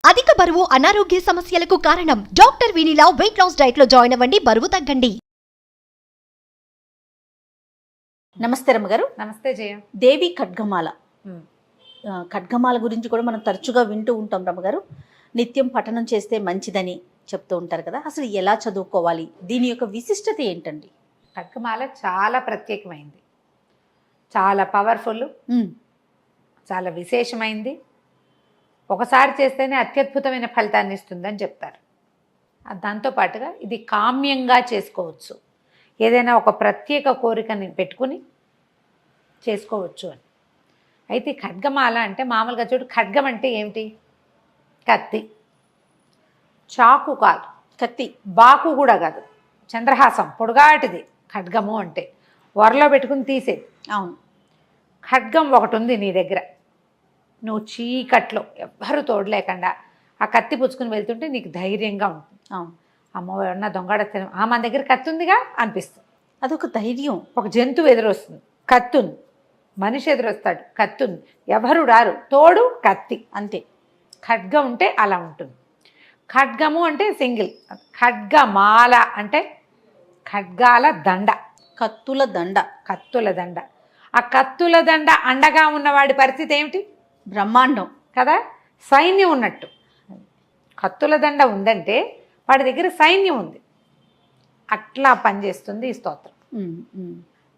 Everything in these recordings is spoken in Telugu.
అధిక బరువు అనారోగ్య సమస్యలకు కారణం doctor Vineela weight loss diet లో జాయిన్ అవ్వండి, బరువు తగ్గండి. నమస్తే రమ్మగారు. నమస్తే జయ. దేవి ఖడ్గమాల, ఖడ్గమాల గురించి కూడా మనం తరచుగా వింటూ ఉంటాం రమ్మగారు. నిత్యం పఠనం చేస్తే మంచిదని చెప్తూ ఉంటారు కదా, అసలు ఎలా చదువుకోవాలి, దీని యొక్క విశిష్టత ఏంటండి? ఖడ్గమాల చాలా ప్రత్యేకమైంది, చాలా పవర్ఫుల్, చాలా విశేషమైంది. ఒకసారి చేస్తేనే అత్యద్భుతమైన ఫలితాన్ని ఇస్తుందని చెప్తారు. దాంతోపాటుగా ఇది కామ్యంగా చేసుకోవచ్చు, ఏదైనా ఒక ప్రత్యేక కోరికని పెట్టుకుని చేసుకోవచ్చు అని. అయితే ఖడ్గమాల అంటే మామూలుగా చూడు, ఖడ్గం అంటే ఏమిటి? కత్తి. చాకు కాదు, కత్తి. బాకు కూడా కాదు, చంద్రహాసం పొడుగాటిది ఖడ్గము అంటే. వరలో పెట్టుకుని తీసేది. అవును. ఖడ్గం ఒకటి ఉంది నీ దగ్గర, నువ్వు చీకట్లో ఎవ్వరూ తోడలేకుండా ఆ కత్తి పుచ్చుకుని వెళ్తుంటే నీకు ధైర్యంగా ఉంటుంది. అవును. అమ్మో ఎవరన్నా దొంగడ మన దగ్గర కత్తి ఉందిగా అనిపిస్తుంది. అదొక ధైర్యం. ఒక జంతువు ఎదురొస్తుంది, కత్తి ఉంది. మనిషి ఎదురొస్తాడు, కత్తి ఉంది. ఎవరు రారు, తోడు కత్తి, అంతే. ఖడ్గం ఉంటే అలా ఉంటుంది. ఖడ్గము అంటే సింగిల్. ఖడ్గమాల అంటే ఖడ్గాల దండ, కత్తుల దండ. కత్తుల దండ. ఆ కత్తుల దండ అండగా ఉన్నవాడి పరిస్థితి ఏమిటి? బ్రహ్మాండం కదా, సైన్యం ఉన్నట్టు. కత్తుల దండ ఉందంటే వాడి దగ్గర సైన్యం ఉంది. అట్లా పనిచేస్తుంది ఈ స్తోత్రం.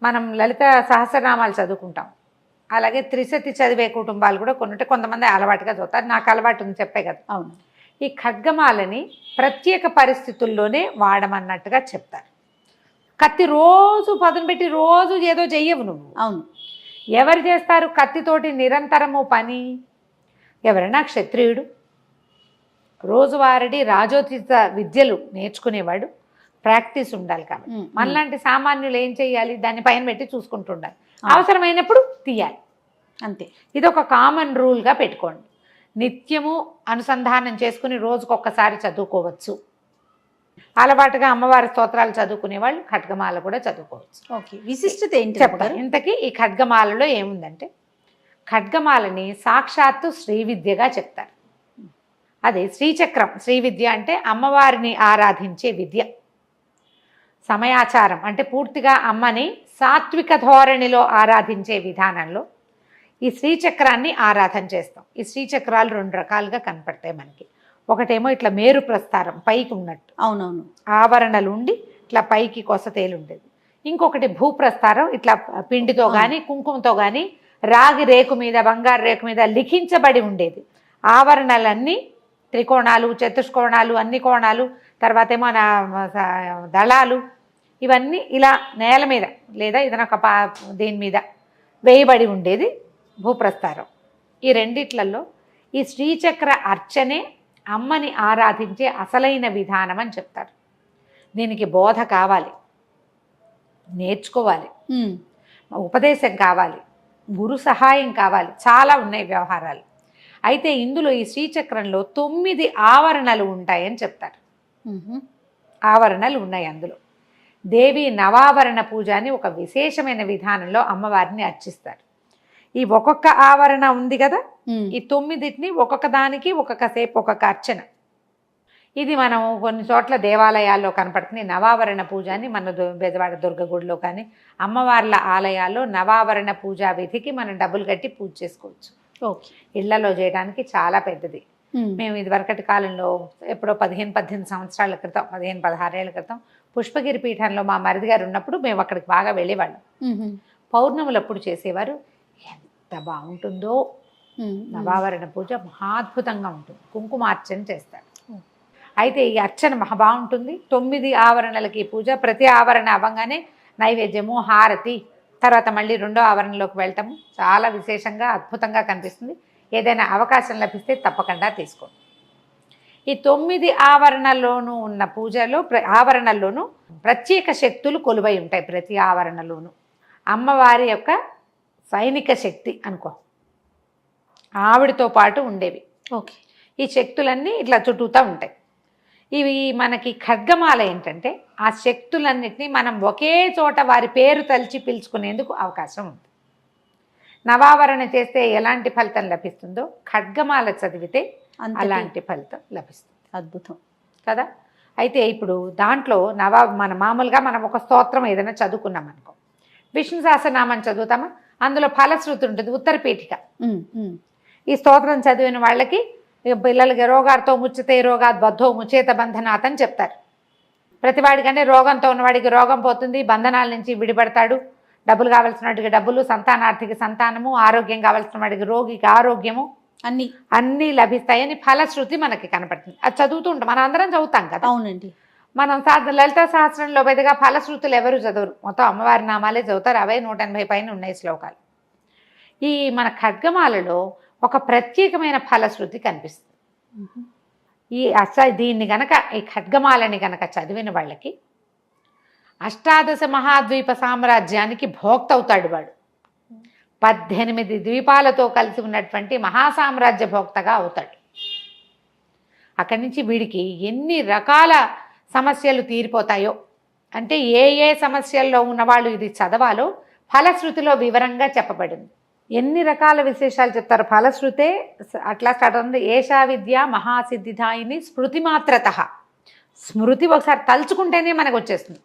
మనం లలిత సహస్రనామాలు చదువుకుంటాం, అలాగే త్రిశతి చదివే కుటుంబాలు కూడా కొన్నింటే కొంతమంది అలవాటుగా చదువుతారు. నాకు అలవాటు ఉంది, చెప్పే కదా. అవును. ఈ ఖడ్గమాలని ప్రత్యేక పరిస్థితుల్లోనే వాడమన్నట్టుగా చెప్తారు. కత్తి రోజు పదును పెట్టి రోజు ఏదో చెయ్యవు నువ్వు. అవును. ఎవరు చేస్తారు కత్తితోటి నిరంతరము పని? ఎవరైనా క్షత్రియుడు, రోజువారీ రాజోచిత విద్యలు నేర్చుకునేవాడు, ప్రాక్టీస్ ఉండాలి. కాబట్టి మనలాంటి సామాన్యులు ఏం చేయాలి? దాన్ని పైన పెట్టి చూసుకుంటుండాలి, అవసరమైనప్పుడు తీయాలి, అంతే. ఇది ఒక కామన్ రూల్గా పెట్టుకోండి. నిత్యము అనుసంధానం చేసుకుని రోజుకొక్కసారి చదువుకోవచ్చు. అలవాటుగా అమ్మవారి స్తోత్రాలు చదువుకునే వాళ్ళు ఖడ్గమాల కూడా చదువుకోవచ్చు. ఓకే. విశిష్టత ఏంటి చెప్తారు. ఇంతకీ ఈ ఖడ్గమాలలో ఏముందంటే, ఖడ్గమాలని సాక్షాత్తు శ్రీ విద్యగా చెప్తారు. అది శ్రీచక్రం. శ్రీ విద్య అంటే అమ్మవారిని ఆరాధించే విద్య. సమయాచారం అంటే పూర్తిగా అమ్మని సాత్విక ధోరణిలో ఆరాధించే విధానంలో ఈ శ్రీచక్రాన్ని ఆరాధన చేస్తాం. ఈ శ్రీచక్రాలు రెండు రకాలుగా కనపడతాయి మనకి. ఒకటేమో ఇట్లా మేరు ప్రస్తారం, పైకి ఉన్నట్టు. అవునవును. ఆవరణలు ఉండి ఇట్లా పైకి కొసతేలు ఉండేది. ఇంకొకటి భూప్రస్తారం, ఇట్లా పిండితో కానీ కుంకుమతో కానీ రాగి రేకు మీద, బంగారు రేకు మీద లిఖించబడి ఉండేది. ఆవరణలన్నీ త్రికోణాలు, చతుష్కోణాలు, అన్ని కోణాలు, తర్వాత ఏమో దళాలు, ఇవన్నీ ఇలా నేల మీద లేదా ఏదైనా ఒక దీని మీద వేయబడి ఉండేది భూప్రస్తారం. ఈ రెండిట్లలో ఈ శ్రీచక్ర అర్చనే అమ్మని ఆరాధించే అసలైన విధానం అని చెప్తారు. దీనికి బోధ కావాలి, నేర్చుకోవాలి, ఉపదేశం కావాలి, గురు సహాయం కావాలి, చాలా ఉన్నాయి వ్యవహారాలు. అయితే ఇందులో ఈ శ్రీచక్రంలో 9 ఆవరణలు ఉంటాయని చెప్తారు. ఆవరణలు ఉన్నాయి అందులో. దేవి నవావరణ పూజ అని ఒక విశేషమైన విధానంలో అమ్మవారిని అర్చిస్తారు. ఈ ఒక్కొక్క ఆవరణ ఉంది కదా, ఈ 9టిని ఒక్కొక్క దానికి ఒక్కొక్క సేపు ఒక్కొక్క అర్చన. ఇది మనం కొన్ని చోట్ల దేవాలయాల్లో కనపడుతుంది. నవావరణ పూజ అని మన బెజవాడ దుర్గగుడిలో కానీ అమ్మవార్ల ఆలయాల్లో నవావరణ పూజా విధికి మనం డబ్బులు కట్టి పూజ చేసుకోవచ్చు. ఓకే. ఇళ్లలో చేయడానికి చాలా పెద్దది. మేము ఇదివరకటి కాలంలో ఎప్పుడో 15-18 సంవత్సరాల క్రితం, 15-16 ఏళ్ల క్రితం పుష్పగిరి పీఠంలో మా మరిది గారు ఉన్నప్పుడు మేము అక్కడికి బాగా వెళ్ళేవాళ్ళం. పౌర్ణములప్పుడు చేసేవారు. ఎంత బాగుంటుందో నవావరణ పూజ, మహాద్భుతంగా ఉంటుంది. కుంకుమార్చన చేస్తారు. అయితే ఈ అర్చన మహా బాగుంటుంది. 9 ఆవరణలకి పూజ. ప్రతి ఆవరణ అవ్వగానే నైవేద్యము, హారతి, తర్వాత మళ్ళీ రెండో ఆవరణలోకి వెళ్తాము. చాలా విశేషంగా అద్భుతంగా కనిపిస్తుంది. ఏదైనా అవకాశం లభిస్తే తప్పకుండా తీసుకోండి. ఈ 9 ఆవరణల్లోనూ ఉన్న పూజలో ఆవరణల్లోనూ ప్రత్యేక శక్తులు కొలువై ఉంటాయి. ప్రతి ఆవరణలోనూ అమ్మవారి యొక్క సైనిక శక్తి అనుకో, ఆవిడతో పాటు ఉండేవి. ఓకే. ఈ శక్తులన్నీ ఇట్లా చుట్టూతా ఉంటాయి. ఇవి మనకి ఖడ్గమాల ఏంటంటే ఆ శక్తులన్నిటినీ మనం ఒకే చోట వారి పేరు తలిచి పిలుచుకునేందుకు అవకాశం ఉంది. నవావరణ చేస్తే ఎలాంటి ఫలితం లభిస్తుందో ఖడ్గమాల చదివితే అంతటి అలాంటి ఫలితం లభిస్తుంది అద్భుతం. కదా. అయితే ఇప్పుడు దాంట్లో మన మామూలుగా మనం ఒక స్తోత్రం ఏదైనా చదువుకున్నాం అనుకో, విష్ణు సహస్రనామం చదువుతామా, అందులో ఫలశ్రుతి ఉంటుంది, ఉత్తరపీఠిక. ఈ స్తోత్రం చదివిన వాళ్ళకి పిల్లలకి రోగాలతో ముచ్చితే రోగాత్ బద్ధో ముచేత బంధనాత్ అని చెప్తారు. ప్రతివాడికంటే రోగంతో ఉన్నవాడికి రోగం పోతుంది, బంధనాల నుంచి విడిపడతాడు, డబ్బులు కావాల్సిన వాడికి డబ్బులు, సంతానార్థికి సంతానము, ఆరోగ్యం కావాల్సిన వాడికి రోగికి ఆరోగ్యము అన్నీ లభిస్తాయని ఫలశ్రుతి మనకి కనపడుతుంది. అది చదువుతూ ఉంటాం, మనం అందరం చదువుతాం కదా. అవునండి. మనం లలిత సహస్రంలో పెద్దగా ఫలశ్రుతులు ఎవరు చదవరు, మొత్తం అమ్మవారి నామాలే చదువుతారు. అవే 180 పైన ఉన్నాయి శ్లోకాలు. ఈ మన ఖడ్గమాలలో ఒక ప్రత్యేకమైన ఫలశ్రుతి కనిపిస్తుంది. దీన్ని గనక, ఈ ఖడ్గమాలని గనక చదివిన వాళ్ళకి అష్టాదశ మహాద్వీప సామ్రాజ్యానికి భోక్త అవుతాడు వాడు. 18 ద్వీపాలతో కలిసి ఉన్నటువంటి మహాసామ్రాజ్య భోక్తగా అవుతాడు. అక్కడి నుంచి వీడికి ఎన్ని రకాల సమస్యలు తీరిపోతాయో, అంటే ఏ సమస్యల్లో ఉన్నవాళ్ళు ఇది చదవాలో ఫలశ్రుతిలో వివరంగా చెప్పబడింది. ఎన్ని రకాల విశేషాలు చెప్తారు. ఫలశ్రుతే అట్లా స్టార్ట్ అవుతుంది. ఏషా విద్య మహాసిద్ధిదాయిని స్మృతి మాత్రత. స్మృతి ఒకసారి తలుచుకుంటేనే మనకు వచ్చేస్తుంది.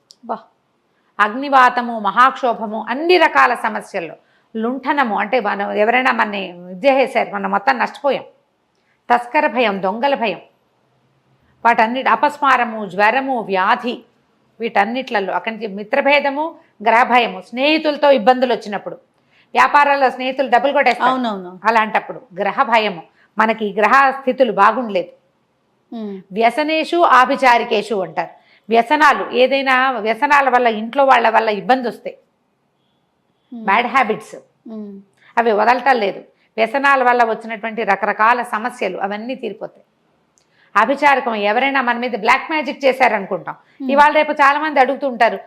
అగ్నివాతము, మహాక్షోభము, అన్ని రకాల సమస్యల్లో లుంఠనము, అంటే మనం ఎవరైనా మనని విద్య చేశారు, మనం మొత్తం నష్టపోయాం, తస్కర భయం, దొంగల భయం, వాటన్నిటి అపస్మారము, జ్వరము, వ్యాధి, వీటన్నిట్లలో అక్కడి నుంచి మిత్రభేదము, గ్రహభయము, స్నేహితులతో ఇబ్బందులు వచ్చినప్పుడు, వ్యాపారాల్లో స్నేహితులు డబ్బులు కొట్టేస్తారు, అవునవును, అలాంటప్పుడు గ్రహ భయము, మనకి గ్రహ స్థితులు బాగుండలేదు. వ్యసనేషు ఆభిచారికేషు అంటారు. వ్యసనాలు, ఏదైనా వ్యసనాల వల్ల ఇంట్లో వాళ్ళ వల్ల ఇబ్బంది వస్తాయి, బ్యాడ్ హ్యాబిట్స్, అవి వదలటం లేదు. వ్యసనాల వల్ల వచ్చినటువంటి రకరకాల సమస్యలు అవన్నీ తీరిపోతాయి. అభిచారకం, ఎవరైనా మన మీద బ్లాక్ మ్యాజిక్ చేశారనుకుంటాం. ఇవాళ రేపు చాలా మంది అడుగుతుంటారు,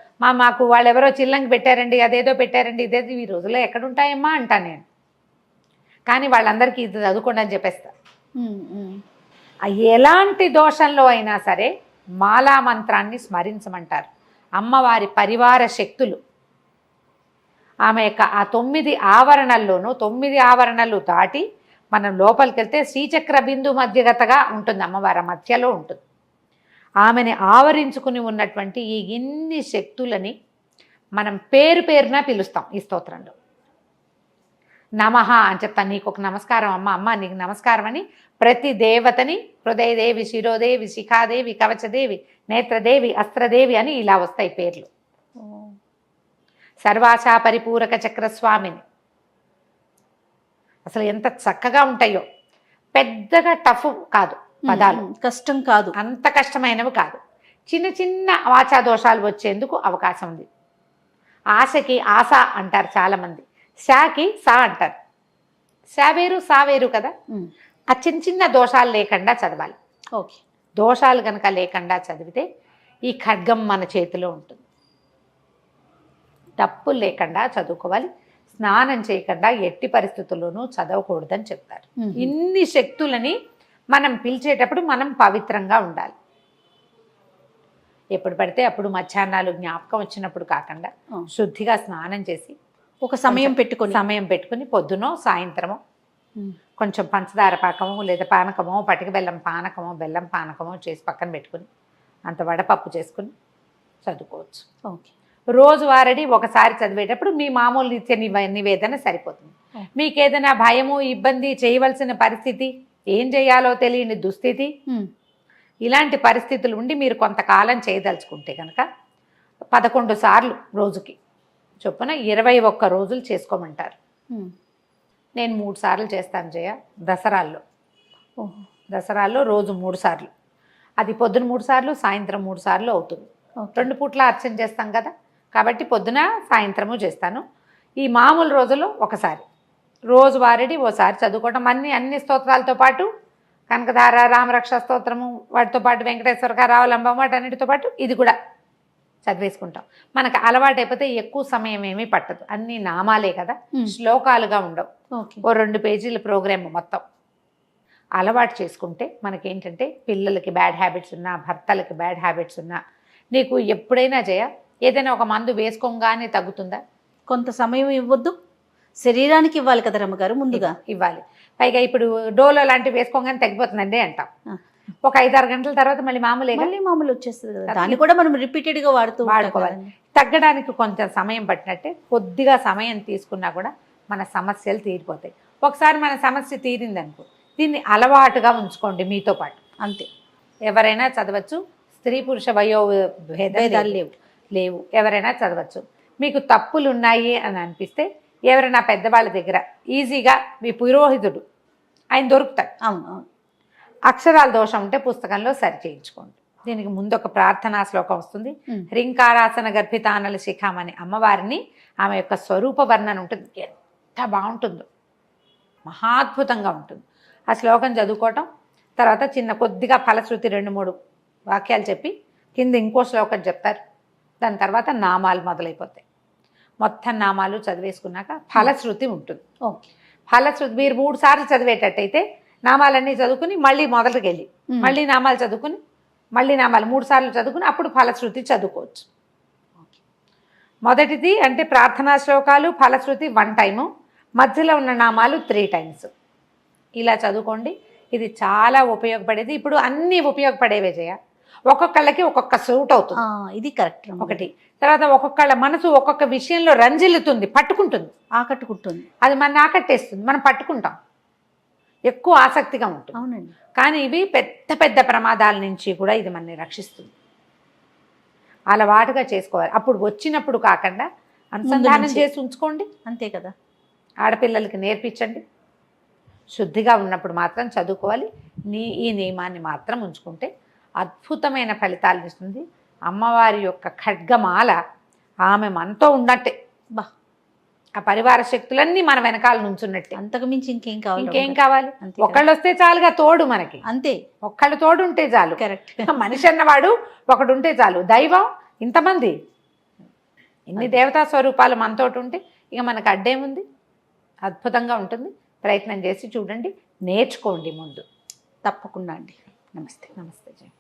మాకు వాళ్ళు ఎవరో చిల్లంగి పెట్టారండి, అదేదో పెట్టారండి, ఇదేదో ఈ రోజుల్లో ఎక్కడుంటాయమ్మా అంటాను నేను. కానీ వాళ్ళందరికీ ఇది చదువుకోండి అని చెప్పేస్తా. ఎలాంటి దోషంలో అయినా సరే మాలా మంత్రాన్ని స్మరించమంటారు. అమ్మవారి పరివార శక్తులు ఆమె యొక్క ఆ 9 ఆవరణల్లోనూ 9 ఆవరణలు దాటి మనం లోపలికి వెళ్తే శ్రీచక్ర బిందు మధ్యగతగా ఉంటుంది, అమ్మవారి మధ్యలో ఉంటుంది. ఆమెని ఆవరించుకుని ఉన్నటువంటి ఈ ఇన్ని శక్తులని మనం పేరున పిలుస్తాం ఈ స్తోత్రంలో. నమః అని చెప్తాను, నీకు ఒక నమస్కారం అమ్మ నీకు నమస్కారం అని ప్రతి దేవతని హృదయదేవి, శిరోదేవి, శిఖాదేవి, కవచదేవి, నేత్రదేవి, అస్త్రదేవి అని ఇలా వస్తాయి పేర్లు. సర్వాశా పరిపూరక చక్రస్వామిని. అసలు ఎంత చక్కగా ఉంటాయో, పెద్దగా టఫ్ కాదు పదాలు, కష్టం కాదు, అంత కష్టమైనవి కాదు. చిన్న చిన్న వాచా దోషాలు వచ్చేందుకు అవకాశం ఉంది. ఆశకి ఆశ అంటారు చాలామంది, శాకి సా అంటారు. శా వేరు సా వేరు కదా. ఆ చిన్న చిన్న దోషాలు లేకుండా చదవాలి. ఓకే, దోషాలు కనుక లేకుండా చదివితే ఈ ఖడ్గం మన చేతిలో ఉంటుంది. తప్పులు లేకుండా చదువుకోవాలి. స్నానం చేయకుండా ఎట్టి పరిస్థితుల్లోనూ చదవకూడదని చెప్తారు. ఇన్ని శక్తులని మనం పిలిచేటప్పుడు మనం పవిత్రంగా ఉండాలి. ఎప్పుడు పడితే అప్పుడు మధ్యాహ్నాలు జ్ఞాపకం వచ్చినప్పుడు కాకుండా శుద్ధిగా స్నానం చేసి ఒక సమయం పెట్టుకుని పొద్దునో సాయంత్రమో కొంచెం పంచదార పాకమో లేదా పానకమో, పటిక బెల్లం పానకమో, బెల్లం పానకమో చేసి పక్కన పెట్టుకుని అంత వడపప్పు చేసుకుని చదువుకోవచ్చు. ఓకే, రోజువారీ ఒకసారి చదివేటప్పుడు మీ మామూలు నిత్య నివేదన సరిపోతుంది. మీకు ఏదైనా భయము, ఇబ్బంది, చేయవలసిన పరిస్థితి, ఏం చేయాలో తెలియని దుస్థితి, ఇలాంటి పరిస్థితులు ఉండి మీరు కొంతకాలం చేయదలుచుకుంటే కనుక 11 సార్లు రోజుకి చొప్పున 21 రోజులు చేసుకోమంటారు. నేను 3 సార్లు చేస్తాను జయ. దసరాల్లో రోజు 3 సార్లు, అది పొద్దున 3 సార్లు, సాయంత్రం 3 సార్లు అవుతుంది. 2 పూట్ల అర్చన చేస్తాం కదా, కాబట్టి పొద్దున సాయంత్రము చేస్తాను. ఈ మామూలు రోజుల్లో ఒకసారి, రోజువారీ ఓసారి చదువుకోవడం. అన్ని స్తోత్రాలతో పాటు కనకధార, రామరక్ష స్తోత్రము, వాటితో పాటు వెంకటేశ్వర రావులంబం, వాటన్నిటితో పాటు ఇది కూడా చదివేసుకుంటాం. మనకు అలవాటు అయిపోతే ఎక్కువ సమయం ఏమీ పట్టదు. అన్ని నామాలే కదా, శ్లోకాలుగా ఉండవు. ఓ 2 పేజీల ప్రోగ్రామ్ మొత్తం అలవాటు చేసుకుంటే మనకేంటంటే పిల్లలకి బ్యాడ్ హ్యాబిట్స్ ఉన్నా, భర్తలకి బ్యాడ్ హ్యాబిట్స్ ఉన్నా, నీకు ఎప్పుడైనా ఏదైనా ఒక మందు వేసుకోగానే తగ్గుతుందా? కొంత సమయం ఇవ్వద్దు, శరీరానికి ఇవ్వాలి కదా రమ్మగారు ముందుగా. ఇవ్వాలి. పైగా ఇప్పుడు డోలో లాంటివి వేసుకోగానే తగ్గిపోతుందండి అంటాం. ఆ. ఒక 5-6 గంటల తర్వాత మళ్ళీ మళ్ళీ మామూలు వచ్చేస్తుంది కదా. దాన్ని కూడా మనం రిపీటెడ్ గా వాడుకోవాలి. తగ్గడానికి కొంచెం సమయం పట్టినట్టే కొద్దిగా సమయం తీసుకున్నా కూడా మన సమస్యలు తీరిపోతాయి. ఒకసారి మన సమస్య తీరిందనుకో, దీన్ని అలవాటుగా ఉంచుకోండి మీతో పాటు. అంతే. ఎవరైనా చదవచ్చు. స్త్రీ పురుష వయో భేదాలు లేవు. లేవు. ఎవరైనా చదవచ్చు. మీకు తప్పులు ఉన్నాయి అని అనిపిస్తే ఎవరైనా పెద్దవాళ్ళ దగ్గర ఈజీగా మీ పురోహితుడు ఆయన దొరుకుతాడు. అవును అవును. అక్షరాల దోషం ఉంటే పుస్తకంలో సరి చేయించుకోండి. దీనికి ముందు ఒక ప్రార్థనా శ్లోకం వస్తుంది. హ్రీంకారాసన గర్భితానల శిఖామని అమ్మవారిని, ఆమె యొక్క స్వరూప వర్ణన ఉంటుంది. ఎంత బాగుంటుందో, మహాద్భుతంగా ఉంటుంది. ఆ శ్లోకం చదువుకోవటం, తర్వాత చిన్న కొద్దిగా ఫలశ్రుతి 2-3 వాక్యాలు చెప్పి కింద ఇంకో శ్లోకం చెప్తారు. దాని తర్వాత నామాలు మొదలైపోతాయి. మొత్తం నామాలు చదివేసుకున్నాక ఫలశ్రుతి ఉంటుంది. ఓకే. ఫలశ్రుతి మీరు 3 సార్లు చదివేటట్టయితే నామాలన్నీ చదువుకుని మళ్ళీ మొదటికి వెళ్ళి మళ్ళీ నామాలు చదువుకుని మళ్ళీ నామాలు 3 సార్లు చదువుకుని అప్పుడు ఫలశ్రుతి చదువుకోవచ్చు. మొదటిది అంటే ప్రార్థనా శ్లోకాలు, ఫలశ్రుతి 1 టైము, మధ్యలో ఉన్న నామాలు 3 టైమ్స్. ఇలా చదువుకోండి. ఇది చాలా ఉపయోగపడేది. ఇప్పుడు అన్నీ ఉపయోగపడేవే చేయ. ఒక్కొక్కళ్ళకి ఒక్కొక్క సూట్ అవుతుంది. ఇది కరెక్ట్. ఒకటి. తర్వాత ఒక్కొక్కళ్ళ మనసు ఒక్కొక్క విషయంలో రంజిల్లుతుంది, పట్టుకుంటుంది, ఆకట్టుకుంటుంది. అది మన ఆకట్టేస్తుంది, మనం పట్టుకుంటాం, ఎక్కువ ఆసక్తిగా ఉంటుంది. అవునండి. కానీ ఇవి పెద్ద పెద్ద ప్రమాదాల నుంచి కూడా ఇది మనని రక్షిస్తుంది. అలవాటుగా చేసుకోవాలి. అప్పుడు వచ్చినప్పుడు కాకుండా అనుసంధానం చేసి ఉంచుకోండి. అంతే కదా. ఆడపిల్లలకి నేర్పించండి. శుద్ధిగా ఉన్నప్పుడు మాత్రం చదువుకోవాలి. ఈ నియమాన్ని మాత్రం ఉంచుకుంటే అద్భుతమైన ఫలితాలు ఇస్తుంది. అమ్మవారి యొక్క ఖడ్గమాల ఆమె మనతో ఉన్నట్టే. బా, ఆ పరివార శక్తులన్నీ మన వెనకాల నుంచున్నట్టే. అంతకు మించి ఇంకేం కావాలి? ఒకళ్ళు వస్తే చాలుగా తోడు మనకి. అంతే. ఒక్కళ్ళు తోడు ఉంటే చాలు. కరెక్ట్. మనిషి అన్నవాడు ఒకడు ఉంటే చాలు. దైవం ఇంతమంది, ఇన్ని దేవతా స్వరూపాలు మనతోటి ఉంటే ఇక మనకు అడ్డేముంది? అద్భుతంగా ఉంటుంది. ప్రయత్నం చేసి చూడండి, నేర్చుకోండి ముందు. తప్పకుండా అండి. నమస్తే. నమస్తే జయ.